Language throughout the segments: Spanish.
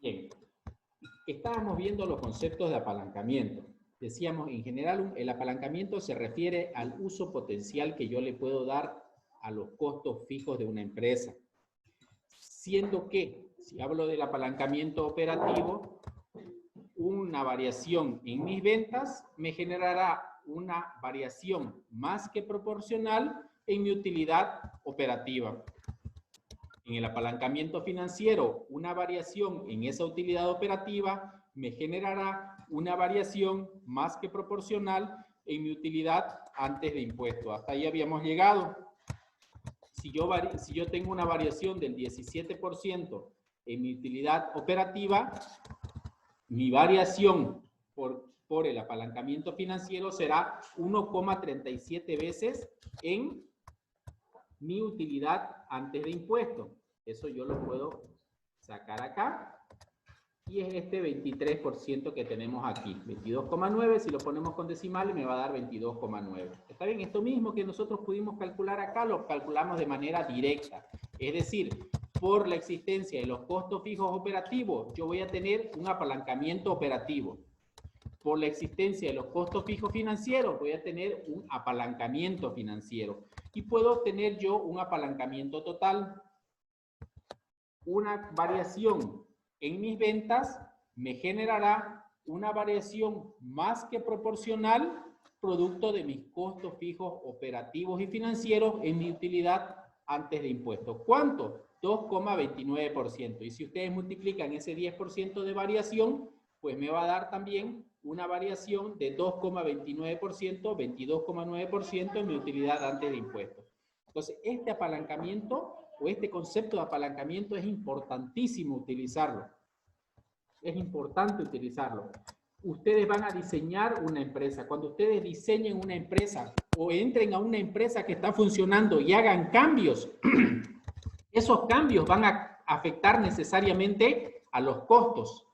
Bien, estábamos viendo los conceptos de apalancamiento. Decíamos, en general, el apalancamiento se refiere al uso potencial que yo le puedo dar a los costos fijos de una empresa. Siendo que, si hablo del apalancamiento operativo, una variación en mis ventas me generará una variación más que proporcional en mi utilidad operativa. En el apalancamiento financiero, una variación en esa utilidad operativa me generará una variación más que proporcional en mi utilidad antes de impuestos. Hasta ahí habíamos llegado. Si yo tengo una variación del 17% en mi utilidad operativa, mi variación por el apalancamiento financiero será 1,37 veces en mi utilidad antes de impuestos. Eso yo lo puedo sacar acá. Y es este 23% que tenemos aquí. 22,9, si lo ponemos con decimales me va a dar 22,9. ¿Está bien? Esto mismo que nosotros pudimos calcular acá, lo calculamos de manera directa. Es decir, por la existencia de los costos fijos operativos, yo voy a tener un apalancamiento operativo. Por la existencia de los costos fijos financieros, voy a tener un apalancamiento financiero. Y puedo obtener yo un apalancamiento total. Una variación en mis ventas me generará una variación más que proporcional producto de mis costos fijos operativos y financieros en mi utilidad antes de impuestos. ¿Cuánto? 2,29%. Y si ustedes multiplican ese 10% de variación, pues me va a dar también una variación de 2,29%, 22,9% en mi utilidad antes de impuestos. Entonces, este apalancamiento o este concepto de apalancamiento es importantísimo utilizarlo. Es importante utilizarlo. Ustedes van a diseñar una empresa. Cuando ustedes diseñen una empresa o entren a una empresa que está funcionando y hagan cambios, esos cambios van a afectar necesariamente a los costos.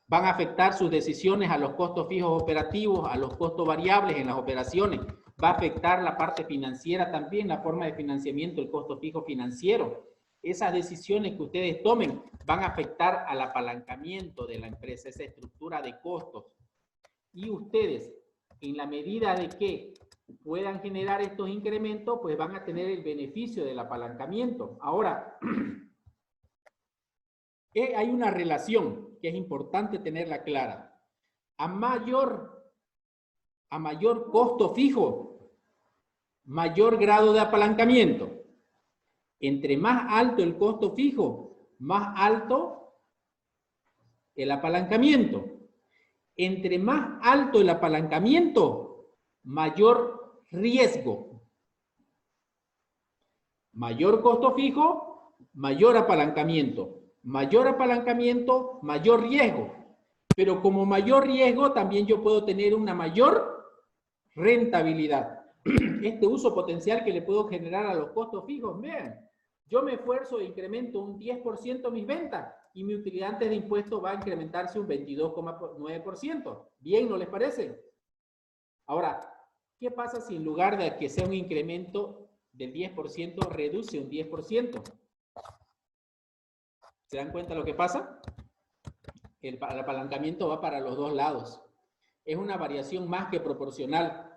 Van a afectar sus decisiones a los costos fijos operativos, a los costos variables en las operaciones. Va a afectar la parte financiera también, la forma de financiamiento, el costo fijo financiero. Esas decisiones que ustedes tomen van a afectar al apalancamiento de la empresa, esa estructura de costos. Y ustedes, en la medida de que puedan generar estos incrementos, pues van a tener el beneficio del apalancamiento. Ahora, hay una relación que es importante tenerla clara. A mayor costo fijo, mayor grado de apalancamiento. Entre más alto el costo fijo, más alto el apalancamiento. Entre más alto el apalancamiento, mayor riesgo. Mayor costo fijo, mayor apalancamiento. Mayor apalancamiento, mayor riesgo. Pero como mayor riesgo, también yo puedo tener una mayor rentabilidad. Este uso potencial que le puedo generar a los costos fijos, vean, yo me esfuerzo e incremento un 10% mis ventas y mi utilidad antes de impuestos va a incrementarse un 22,9%. ¿Bien, no les parece? Ahora, ¿qué pasa si en lugar de que sea un incremento del 10%, reduce un 10%? ¿Se dan cuenta lo que pasa? El apalancamiento va para los dos lados. Es una variación más que proporcional.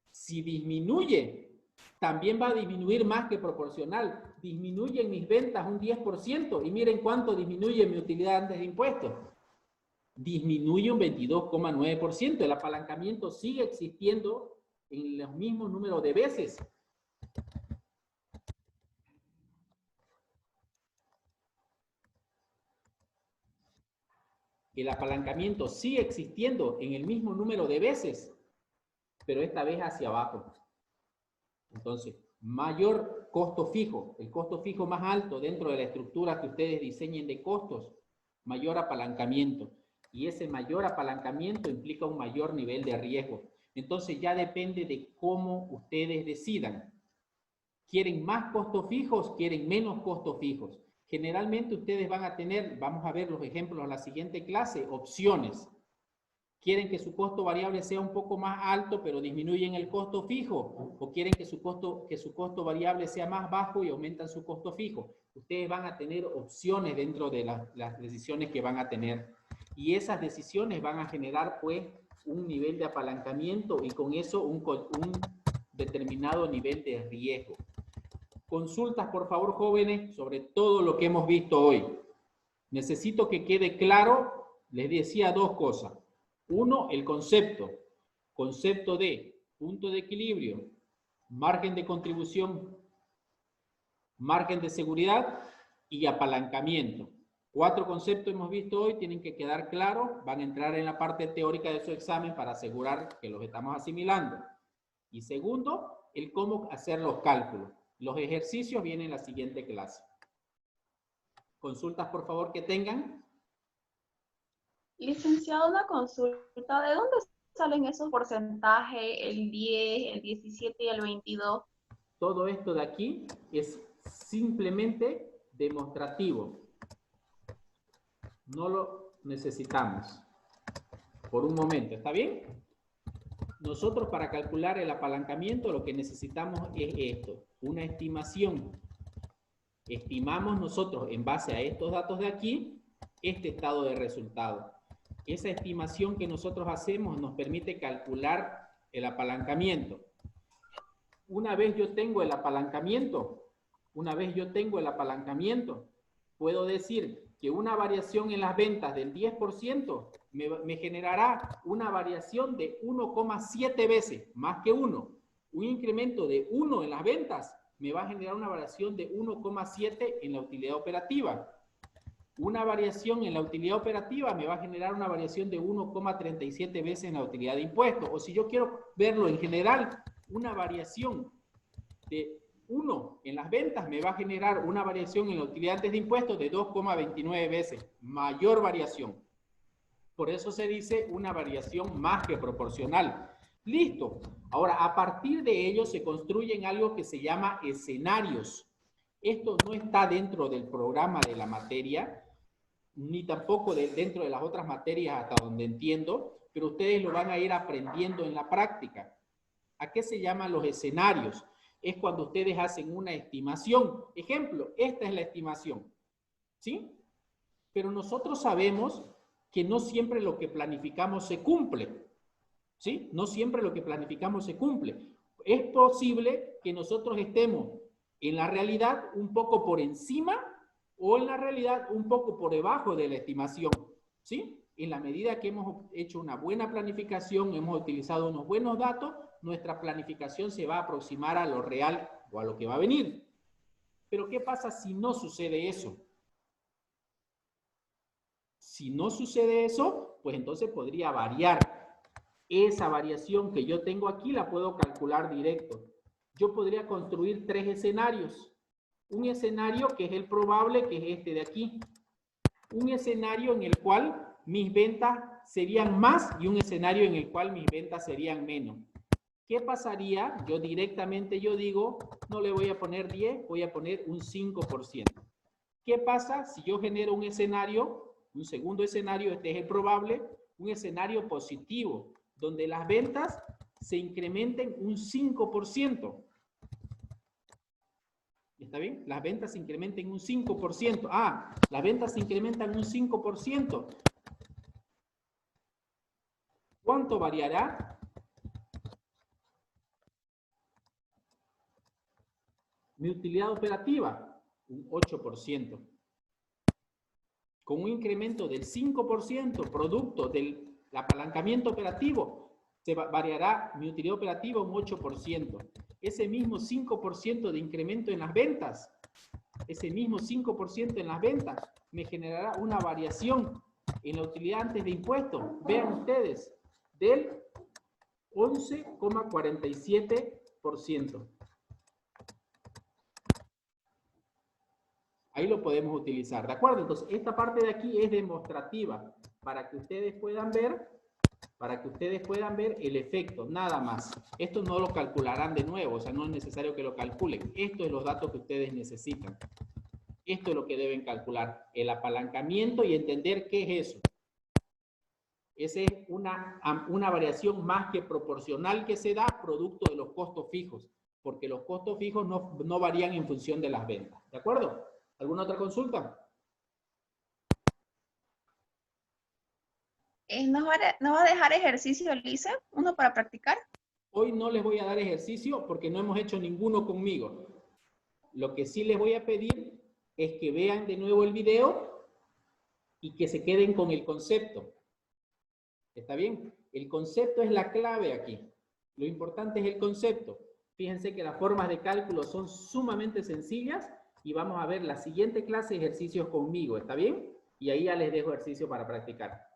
Si disminuye, también va a disminuir más que proporcional. Disminuyen mis ventas un 10% y miren cuánto disminuye mi utilidad antes de impuestos. Disminuye un 22,9%. El apalancamiento sigue existiendo en los mismos números de veces. El apalancamiento sigue existiendo en el mismo número de veces, pero esta vez hacia abajo. Entonces, mayor costo fijo, el costo fijo más alto dentro de la estructura que ustedes diseñen de costos, mayor apalancamiento. Y ese mayor apalancamiento implica un mayor nivel de riesgo. Entonces ya depende de cómo ustedes decidan. ¿Quieren más costos fijos? ¿Quieren menos costos fijos? Generalmente ustedes van a tener, vamos a ver los ejemplos en la siguiente clase, opciones. ¿Quieren que su costo variable sea un poco más alto, pero disminuyen el costo fijo? ¿O quieren que su costo variable sea más bajo y aumentan su costo fijo? Ustedes van a tener opciones dentro de las decisiones que van a tener. Y esas decisiones van a generar, pues, un nivel de apalancamiento y con eso un determinado nivel de riesgo. Consultas, por favor, jóvenes, sobre todo lo que hemos visto hoy. Necesito que quede claro, les decía dos cosas. Uno, el concepto. Concepto de punto de equilibrio, margen de contribución, margen de seguridad y apalancamiento. 4 conceptos hemos visto hoy, tienen que quedar claros, van a entrar en la parte teórica de su examen para asegurar que los estamos asimilando. Y segundo, el cómo hacer los cálculos. Los ejercicios vienen en la siguiente clase. Consultas, por favor, que tengan. Licenciado, una consulta. ¿De dónde salen esos porcentajes, el 10, el 17 y el 22? Todo esto de aquí es simplemente demostrativo. No lo necesitamos. Por un momento, ¿está bien? Nosotros para calcular el apalancamiento lo que necesitamos es esto, una estimación. Estimamos nosotros en base a estos datos de aquí, este estado de resultado. Esa estimación que nosotros hacemos nos permite calcular el apalancamiento. Una vez yo tengo el apalancamiento, puedo decir que una variación en las ventas del 10% me generará una variación de 1,7 veces, más que 1. Un incremento de 1 en las ventas me va a generar una variación de 1,7 en la utilidad operativa. Una variación en la utilidad operativa me va a generar una variación de 1,37 veces en la utilidad de impuestos. O si yo quiero verlo en general, una variación de 1 en las ventas me va a generar una variación en la utilidad antes de impuestos de 2,29 veces. Mayor variación. Por eso se dice una variación más que proporcional. Listo. Ahora, a partir de ello se construyen algo que se llama escenarios. Esto no está dentro del programa de la materia, ni tampoco dentro de las otras materias hasta donde entiendo, pero ustedes lo van a ir aprendiendo en la práctica. ¿A qué se llaman los escenarios? Es cuando ustedes hacen una estimación. Ejemplo, esta es la estimación, ¿sí? Pero nosotros sabemos que no siempre lo que planificamos se cumple, ¿sí? No siempre lo que planificamos se cumple. Es posible que nosotros estemos en la realidad un poco por encima o en la realidad un poco por debajo de la estimación, ¿sí? En la medida que hemos hecho una buena planificación, hemos utilizado unos buenos datos, nuestra planificación se va a aproximar a lo real o a lo que va a venir. Pero ¿qué pasa si no sucede eso? Si no sucede eso, pues entonces podría variar. Esa variación que yo tengo aquí la puedo calcular directo. Yo podría construir 3 escenarios. Un escenario que es el probable, que es este de aquí. Un escenario en el cual mis ventas serían más y un escenario en el cual mis ventas serían menos. ¿Qué pasaría? Yo directamente digo, no le voy a poner 10, voy a poner un 5%. ¿Qué pasa si yo genero un escenario, un segundo escenario, este es el probable, un escenario positivo, donde las ventas se incrementen un 5%? ¿Está bien? Las ventas se incrementen un 5%. Ah, las ventas se incrementan un 5%. ¿Cuánto variará? Mi utilidad operativa, un 8%. Con un incremento del 5% producto del apalancamiento operativo, se variará mi utilidad operativa un 8%. Ese mismo 5% de incremento en las ventas, me generará una variación en la utilidad antes de impuestos. Vean ustedes, del 11,47%. Ahí lo podemos utilizar, ¿de acuerdo? Entonces, esta parte de aquí es demostrativa para que ustedes puedan ver, el efecto, nada más. Esto no lo calcularán de nuevo, o sea, no es necesario que lo calculen. Esto es los datos que ustedes necesitan. Esto es lo que deben calcular, el apalancamiento y entender qué es eso. Esa es una variación más que proporcional que se da producto de los costos fijos, porque los costos fijos no varían en función de las ventas, ¿de acuerdo? ¿Alguna otra consulta? ¿No va a dejar ejercicio, Lisa? ¿Uno para practicar? Hoy no les voy a dar ejercicio porque no hemos hecho ninguno conmigo. Lo que sí les voy a pedir es que vean de nuevo el video y que se queden con el concepto. ¿Está bien? El concepto es la clave aquí. Lo importante es el concepto. Fíjense que las formas de cálculo son sumamente sencillas y vamos a ver la siguiente clase de ejercicios conmigo. ¿Está bien? Y ahí ya les dejo ejercicio para practicar.